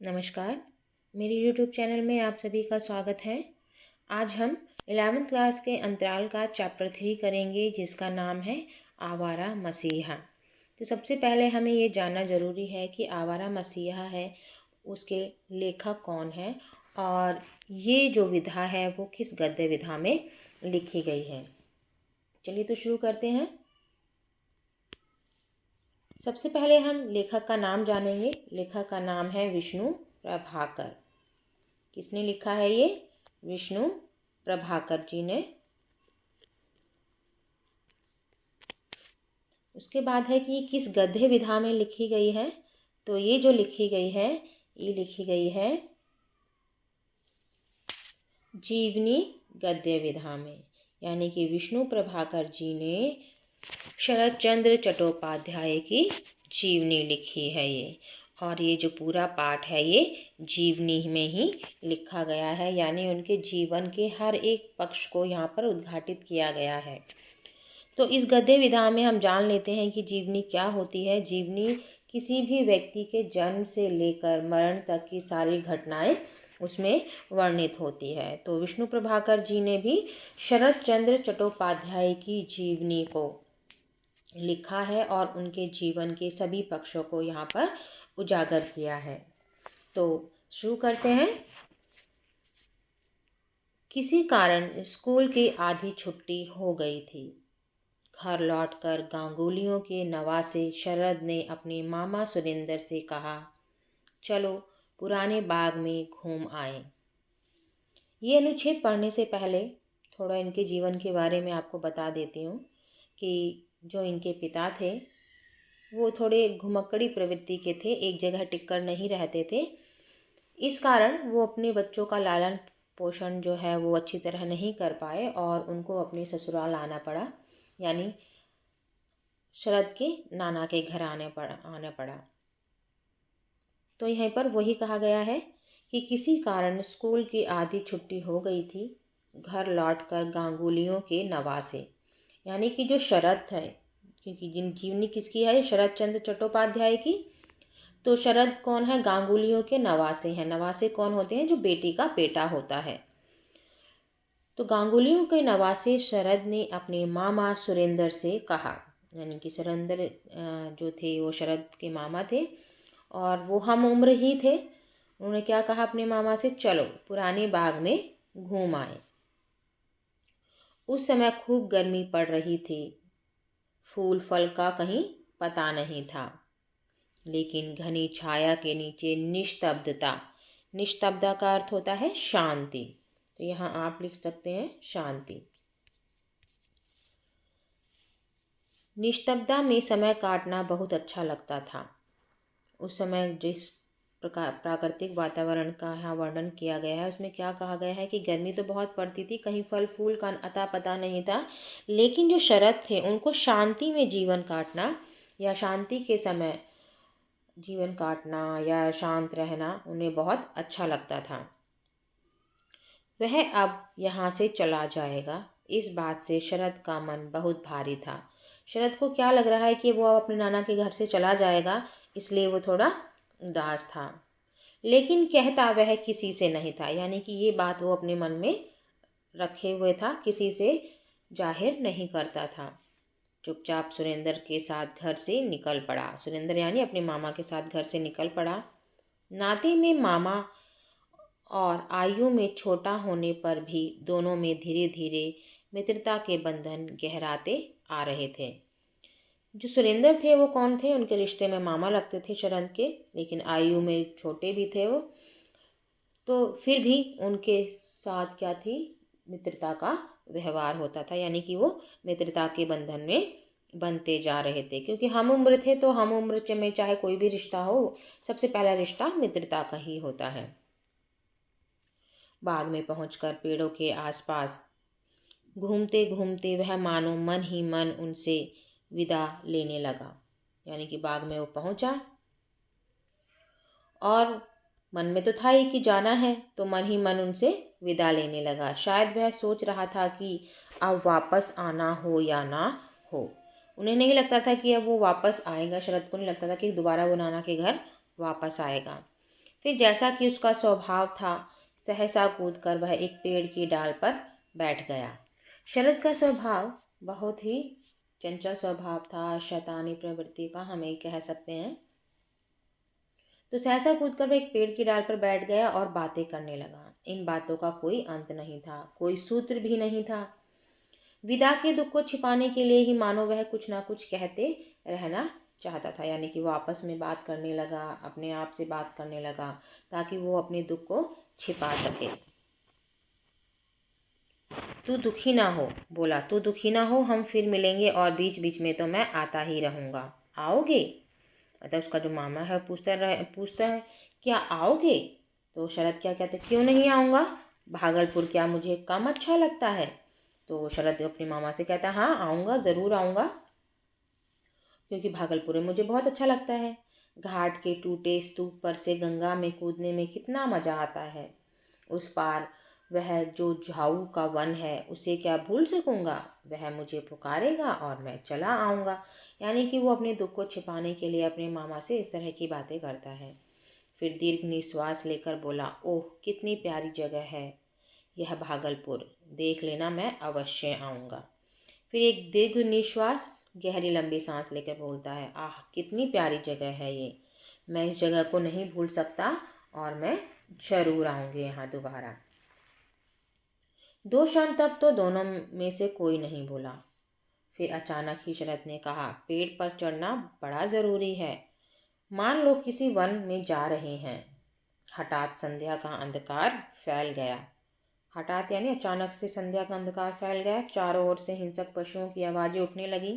नमस्कार, मेरे YouTube channel में आप सभी का स्वागत है। आज हम 11th क्लास के अंतराल का चैप्टर 3 करेंगे जिसका नाम है आवारा मसीहा। तो सबसे पहले हमें ये जानना ज़रूरी है कि आवारा मसीहा है उसके लेखक कौन है और ये जो विधा है वो किस गद्य विधा में लिखी गई है। चलिए तो शुरू करते हैं। सबसे पहले हम लेखक का नाम जानेंगे। लेखक का नाम है विष्णु प्रभाकर। किसने लिखा है ये? विष्णु प्रभाकर जी ने। उसके बाद है कि ये किस गद्य विधा में लिखी गई है। तो ये जो लिखी गई है ये लिखी गई है जीवनी गद्य विधा में, यानी कि विष्णु प्रभाकर जी ने शरद चंद्र चट्टोपाध्याय की जीवनी लिखी है ये। और ये जो पूरा पाठ है ये जीवनी में ही लिखा गया है, यानी उनके जीवन के हर एक पक्ष को यहाँ पर उद्घाटित किया गया है। तो इस गद्य विधा में हम जान लेते हैं कि जीवनी क्या होती है। जीवनी किसी भी व्यक्ति के जन्म से लेकर मरण तक की सारी घटनाएं उसमें वर्णित होती है। तो विष्णु प्रभाकर जी ने भी शरद चंद्र चट्टोपाध्याय की जीवनी को लिखा है और उनके जीवन के सभी पक्षों को यहाँ पर उजागर किया है। तो शुरू करते हैं। किसी कारण स्कूल की आधी छुट्टी हो गई थी। घर लौटकर गांगुलियों के नवासे शरद ने अपने मामा सुरेंद्र से कहा, चलो पुराने बाग में घूम आए। ये अनुच्छेद पढ़ने से पहले थोड़ा इनके जीवन के बारे में आपको बता देती हूँ कि जो इनके पिता थे वो थोड़े घुमक्कड़ी प्रवृत्ति के थे, एक जगह टिककर नहीं रहते थे। इस कारण वो अपने बच्चों का लालन पोषण जो है वो अच्छी तरह नहीं कर पाए और उनको अपने ससुराल आना पड़ा, यानी शरद के नाना के घर आना पड़ा। तो यहाँ पर वही कहा गया है कि किसी कारण स्कूल की आधी छुट्टी हो गई थी। घर लौटकर गांगुलियों के नवासे, यानी कि जो शरद है, क्योंकि जिन जीवनी किसकी है? शरद चंद्र चट्टोपाध्याय की। तो शरद कौन है? गांगुलियों के नवासे हैं। नवासे कौन होते हैं? जो बेटी का बेटा होता है। तो गांगुलियों के नवासे शरद ने अपने मामा सुरेंद्र से कहा, यानी कि सुरेंद्र जो थे वो शरद के मामा थे और वो हम उम्र ही थे। उन्होंने क्या कहा अपने मामा से? चलो पुराने बाग में घूम आए। उस समय खूब गर्मी पड़ रही थी। फूल फल का कहीं पता नहीं था, लेकिन घनी छाया के नीचे निस्तब्धता। निस्तब्धता का अर्थ होता है शांति। तो यहाँ आप लिख सकते हैं शांति। निस्तब्धता में समय काटना बहुत अच्छा लगता था। उस समय जिस प्रकार प्राकृतिक वातावरण का यहाँ वर्णन किया गया है उसमें क्या कहा गया है कि गर्मी तो बहुत पड़ती थी, कहीं फल फूल का अता पता नहीं था, लेकिन जो शरद थे उनको शांति में जीवन काटना या शांति के समय जीवन काटना या शांत रहना उन्हें बहुत अच्छा लगता था। वह अब यहाँ से चला जाएगा, इस बात से शरद का मन बहुत भारी था। शरद को क्या लग रहा है कि वो अपने नाना के घर से चला जाएगा, इसलिए वो थोड़ा उदास था। लेकिन कहता वह किसी से नहीं था, यानी कि ये बात वो अपने मन में रखे हुए था, किसी से जाहिर नहीं करता था। चुपचाप सुरेंद्र के साथ घर से निकल पड़ा। सुरेंद्र यानी अपने मामा के साथ घर से निकल पड़ा। नाते में मामा और आयु में छोटा होने पर भी दोनों में धीरे धीरे मित्रता के बंधन गहराते आ रहे थे। जो सुरेंद्र थे वो कौन थे? उनके रिश्ते में मामा लगते थे शरद के, लेकिन आयु में छोटे भी थे वो। तो फिर भी उनके साथ क्या थी? मित्रता का व्यवहार होता था, यानी कि वो मित्रता के बंधन में बनते जा रहे थे। क्योंकि हम उम्र थे तो हम उम्र में चाहे कोई भी रिश्ता हो, सबसे पहला रिश्ता मित्रता का ही होता है। बाग में पहुंचकर पेड़ों के आसपास घूमते घूमते वह मानो मन ही मन उनसे विदा लेने लगा। यानी कि बाग में वो पहुंचा और मन में तो था ही कि जाना है, तो मन ही मन उनसे विदा लेने लगा। शायद वह सोच रहा था कि अब वापस आना हो या ना हो। उन्हें नहीं लगता था कि अब वो वापस आएगा। शरद को नहीं लगता था कि दोबारा वो नाना के घर वापस आएगा। फिर जैसा कि उसका स्वभाव था, सहसा कूदकर वह एक पेड़ की डाल पर बैठ गया। शरद का स्वभाव बहुत ही चंचल स्वभाव था, शैतानी प्रवृत्ति का हम यही कह सकते हैं। तो सहसा कूदकर वह एक पेड़ की डाल पर बैठ गया और बातें करने लगा। इन बातों का कोई अंत नहीं था, कोई सूत्र भी नहीं था। विदा के दुख को छिपाने के लिए ही मानो वह कुछ ना कुछ कहते रहना चाहता था, यानी कि वो आपस में बात करने लगा, अपने आप से बात करने लगा ताकि वो अपने दुख को छिपा सके। तू दुखी ना हो, बोला, तू दुखी ना हो, हम फिर मिलेंगे और बीच बीच में तो मैं आता ही रहूँगा। आओगे? मतलब उसका जो मामा है पूछता है क्या आओगे? तो शरद क्या कहते, क्यों नहीं आऊँगा, भागलपुर क्या मुझे कम अच्छा लगता है? तो शरद अपने मामा से कहता, हाँ आऊँगा, ज़रूर आऊँगा, क्योंकि भागलपुर में मुझे बहुत अच्छा लगता है। घाट के टूटे स्तूप पर से गंगा में कूदने में कितना मज़ा आता है। उस पार वह जो झाऊ का वन है उसे क्या भूल सकूँगा। वह मुझे पुकारेगा और मैं चला आऊँगा। यानी कि वो अपने दुख को छिपाने के लिए अपने मामा से इस तरह की बातें करता है। फिर दीर्घ निश्वास लेकर बोला, ओह कितनी प्यारी जगह है यह भागलपुर, देख लेना, मैं अवश्य आऊँगा। फिर एक दीर्घ निश्वास, गहरी लंबी सांस लेकर बोलता है, आह कितनी प्यारी जगह है ये, मैं इस जगह को नहीं भूल सकता और मैं ज़रूर आऊँगी यहाँ दोबारा। 2 क्षण तक तो दोनों में से कोई नहीं बोला। फिर अचानक ही शरद ने कहा, पेड़ पर चढ़ना बड़ा ज़रूरी है। मान लो किसी वन में जा रहे हैं। हठात संध्या का अंधकार फैल गया। हठात यानी अचानक से संध्या का अंधकार फैल गया। चारों ओर से हिंसक पशुओं की आवाज़ें उठने लगीं।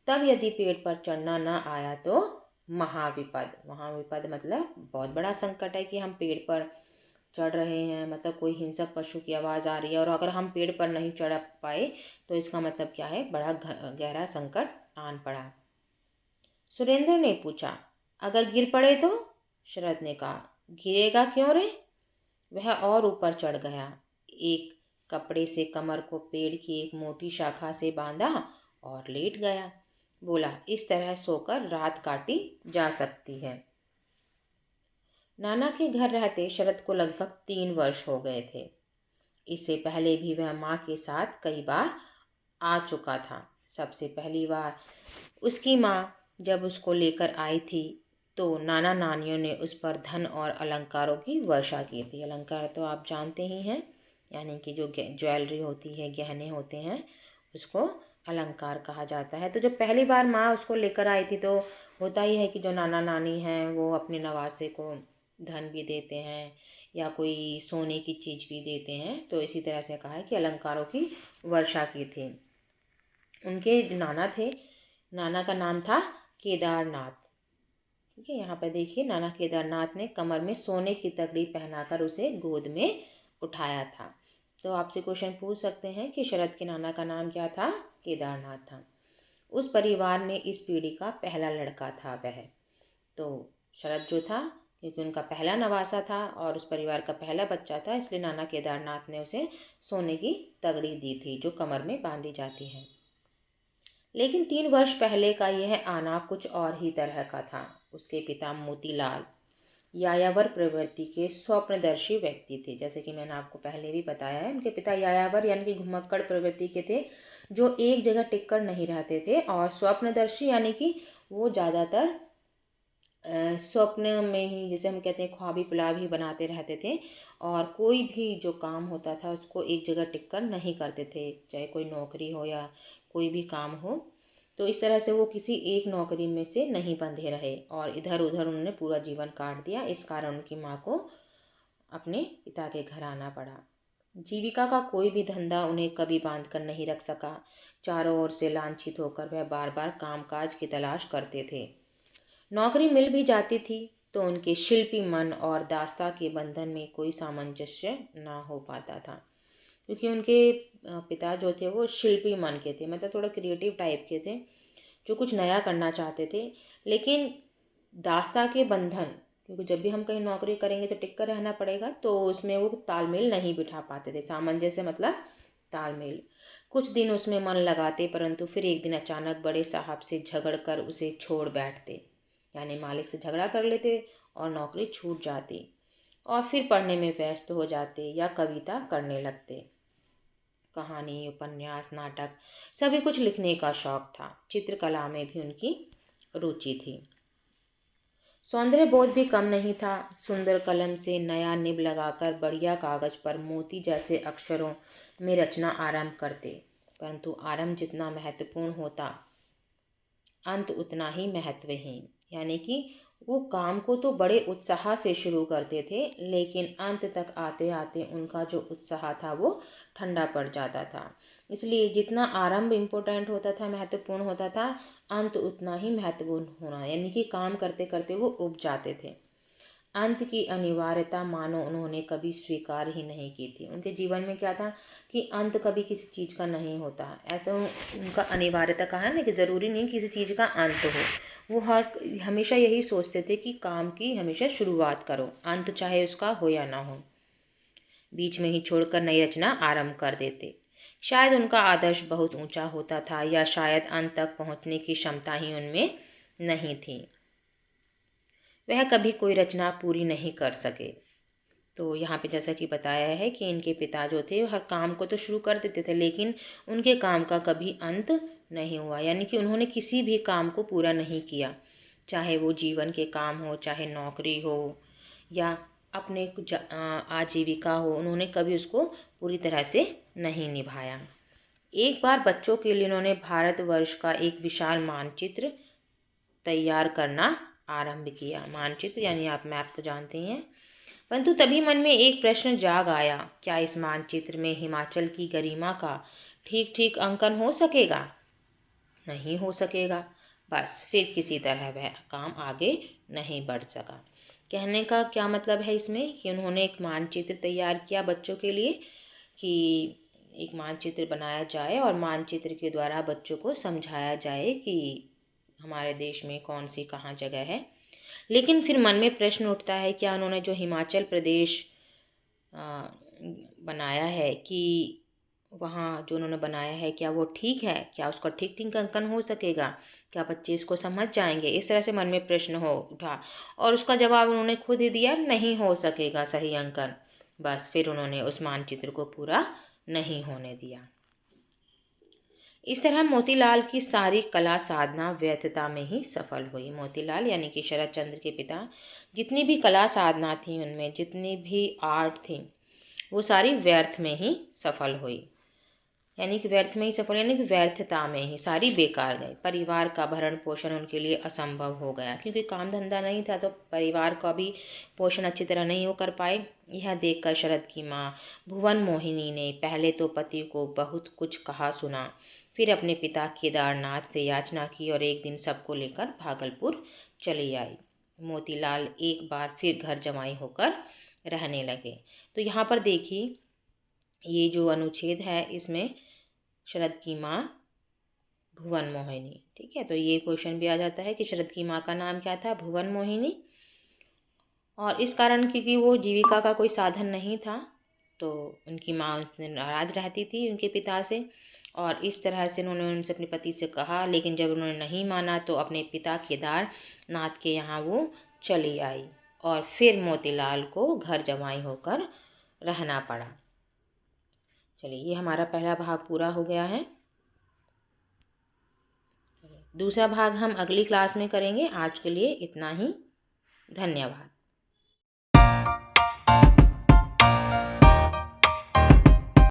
तब यदि पेड़ पर चढ़ना न आया तो महाविपद। महाविपद मतलब बहुत बड़ा संकट है कि हम पेड़ पर चढ़ रहे हैं, मतलब कोई हिंसक पशु की आवाज़ आ रही है और अगर हम पेड़ पर नहीं चढ़ पाए तो इसका मतलब क्या है, बड़ा गहरा संकट आन पड़ा। सुरेंद्र ने पूछा, अगर गिर पड़े तो? शरद ने कहा, गिरेगा क्यों रे? वह और ऊपर चढ़ गया। एक कपड़े से कमर को पेड़ की एक मोटी शाखा से बांधा और लेट गया। बोला, इस तरह सोकर रात काटी जा सकती है। नाना के घर रहते शरद को लगभग 3 वर्ष हो गए थे। इससे पहले भी वह माँ के साथ कई बार आ चुका था। सबसे पहली बार उसकी माँ जब उसको लेकर आई थी तो नाना नानियों ने उस पर धन और अलंकारों की वर्षा की थी। अलंकार तो आप जानते ही हैं, यानी कि जो ज्वेलरी होती है, गहने होते हैं, उसको अलंकार कहा जाता है। तो जब पहली बार माँ उसको लेकर आई थी तो होता ही है कि जो नाना नानी हैं वो अपने नवासे को धन भी देते हैं या कोई सोने की चीज़ भी देते हैं। तो इसी तरह से कहा है कि अलंकारों की वर्षा की थी। उनके नाना थे, नाना का नाम था केदारनाथ। ठीक है, यहाँ पर देखिए, नाना केदारनाथ ने कमर में सोने की तगड़ी पहनाकर उसे गोद में उठाया था। तो आपसे क्वेश्चन पूछ सकते हैं कि शरद के नाना का नाम क्या था? केदारनाथ था। उस परिवार में इस पीढ़ी का पहला लड़का था वह। तो शरद जो था, क्योंकि उनका पहला नवासा था और उस परिवार का पहला बच्चा था, इसलिए नाना केदारनाथ ने उसे सोने की तगड़ी दी थी जो कमर में बांधी जाती है। लेकिन 3 वर्ष पहले का यह आना कुछ और ही तरह का था। उसके पिता मोतीलाल यायावर प्रवृत्ति के स्वप्नदर्शी व्यक्ति थे। जैसे कि मैंने आपको पहले भी बताया है, उनके पिता यायावर यानी कि घुमक्कड़ प्रवृत्ति के थे, जो एक जगह टिककर नहीं रहते थे। और स्वप्नदर्शी यानी कि वो ज़्यादातर स्वप्न में ही, जैसे हम कहते हैं, ख्वाबी पुलाव ही बनाते रहते थे और कोई भी जो काम होता था उसको एक जगह टिक कर नहीं करते थे, चाहे कोई नौकरी हो या कोई भी काम हो। तो इस तरह से वो किसी एक नौकरी में से नहीं बंधे रहे और इधर उधर उन्होंने पूरा जीवन काट दिया। इस कारण उनकी माँ को अपने पिता के घर आना पड़ा। जीविका का कोई भी धंधा उन्हें कभी बांध कर नहीं रख सका। चारों ओर से लांछित होकर वह बार बार कामकाज की तलाश करते थे। नौकरी मिल भी जाती थी तो उनके शिल्पी मन और दास्ता के बंधन में कोई सामंजस्य ना हो पाता था, क्योंकि उनके पिता जो थे वो शिल्पी मन के थे, मतलब थोड़ा क्रिएटिव टाइप के थे, जो कुछ नया करना चाहते थे। लेकिन दास्ता के बंधन, क्योंकि जब भी हम कहीं नौकरी करेंगे तो टिक कर रहना पड़ेगा, तो उसमें वो तालमेल नहीं बिठा पाते थे। सामंजस्य मतलब तालमेल। कुछ दिन उसमें मन लगाते, परंतु फिर एक दिन अचानक बड़े साहब से झगड़ कर उसे छोड़ बैठते, यानी मालिक से झगड़ा कर लेते और नौकरी छूट जाती और फिर पढ़ने में व्यस्त हो जाते या कविता करने लगते। कहानी, उपन्यास, नाटक सभी कुछ लिखने का शौक था। चित्रकला में भी उनकी रुचि थी। सौंदर्य बोध भी कम नहीं था। सुंदर कलम से नया निब लगाकर बढ़िया कागज पर मोती जैसे अक्षरों में रचना आरंभ करते। परंतु आरंभ जितना महत्वपूर्ण होता, अंत उतना ही महत्वहीन। यानी कि वो काम को तो बड़े उत्साह से शुरू करते थे, लेकिन अंत तक आते आते उनका जो उत्साह था वो ठंडा पड़ जाता था। इसलिए जितना आरंभ इम्पोर्टेंट होता था, महत्वपूर्ण होता था, अंत उतना ही महत्वपूर्ण होना, यानी कि काम करते करते वो उब जाते थे। अंत की अनिवार्यता मानो उन्होंने कभी स्वीकार ही नहीं की थी। उनके जीवन में क्या था कि अंत कभी किसी चीज़ का नहीं होता। ऐसा उनका अनिवार्यता कहा है ना कि ज़रूरी नहीं किसी चीज़ का अंत हो। वो हमेशा यही सोचते थे कि काम की हमेशा शुरुआत करो, अंत चाहे उसका हो या ना हो। बीच में ही छोड़कर नई रचना आरंभ कर देते। शायद उनका आदर्श बहुत ऊंचा होता था, या शायद अंत तक पहुंचने की क्षमता ही उनमें नहीं थी। वह कभी कोई रचना पूरी नहीं कर सके। तो यहाँ पे जैसा कि बताया है कि इनके पिता जो थे हर काम को तो शुरू कर देते थे, लेकिन उनके काम का कभी अंत नहीं हुआ। यानी कि उन्होंने किसी भी काम को पूरा नहीं किया, चाहे वो जीवन के काम हो, चाहे नौकरी हो या अपने आजीविका हो, उन्होंने कभी उसको पूरी तरह से नहीं निभाया। एक बार बच्चों के लिए उन्होंने भारतवर्ष का एक विशाल मानचित्र तैयार करना आरंभ किया। मानचित्र यानी आप मैप को जानते हैं। परंतु तभी मन में एक प्रश्न जाग आया, क्या इस मानचित्र में हिमाचल की गरिमा का ठीक ठीक अंकन हो सकेगा? नहीं हो सकेगा। बस फिर किसी तरह वह काम आगे नहीं बढ़ सका। कहने का क्या मतलब है इसमें कि उन्होंने एक मानचित्र तैयार किया बच्चों के लिए, कि एक मानचित्र बनाया जाए और मानचित्र के द्वारा बच्चों को समझाया जाए कि हमारे देश में कौन सी कहाँ जगह है। लेकिन फिर मन में प्रश्न उठता है, क्या उन्होंने जो हिमाचल प्रदेश बनाया है, कि वहाँ जो उन्होंने बनाया है क्या वो ठीक है? क्या उसका ठीक ठीक अंकन हो सकेगा? क्या बच्चे इसको समझ जाएंगे? इस तरह से मन में प्रश्न हो उठा और उसका जवाब उन्होंने खुद ही दिया, नहीं हो सकेगा सही अंकन। बस फिर उन्होंने उस मानचित्र को पूरा नहीं होने दिया। इस तरह मोतीलाल की सारी कला साधना व्यर्थता में ही सफल हुई। मोतीलाल यानी कि शरद चंद्र के पिता, जितनी भी कला साधना थी उनमें, जितनी भी आर्ट थी, वो सारी व्यर्थ में ही सफल हुई। यानी कि व्यर्थ में ही सफल, यानी कि व्यर्थता में ही सारी बेकार गई। परिवार का भरण पोषण उनके लिए असंभव हो गया, क्योंकि काम धंधा नहीं था तो परिवार का भी पोषण अच्छी तरह नहीं हो कर पाए। यह देखकर शरद की माँ भुवन मोहिनी ने पहले तो पति को बहुत कुछ कहा सुना, फिर अपने पिता केदारनाथ से याचना की और एक दिन सबको लेकर भागलपुर चली आई। मोतीलाल एक बार फिर घर जमाई होकर रहने लगे। तो यहाँ पर देखिए, ये जो अनुच्छेद है इसमें शरद की माँ भुवन मोहिनी, ठीक है। तो ये क्वेश्चन भी आ जाता है कि शरद की माँ का नाम क्या था? भुवन मोहिनी। और इस कारण क्योंकि वो जीविका का कोई साधन नहीं था, तो उनकी माँ उनसे नाराज रहती थी उनके पिता से, और इस तरह से उन्होंने उनसे अपने पति से कहा, लेकिन जब उन्होंने नहीं माना तो अपने पिता केदारनाथ के यहाँ वो चली आई और फिर मोतीलाल को घर जमाई होकर रहना पड़ा। चलिए, ये हमारा पहला भाग पूरा हो गया है। दूसरा भाग हम अगली क्लास में करेंगे। आज के लिए इतना ही। धन्यवाद।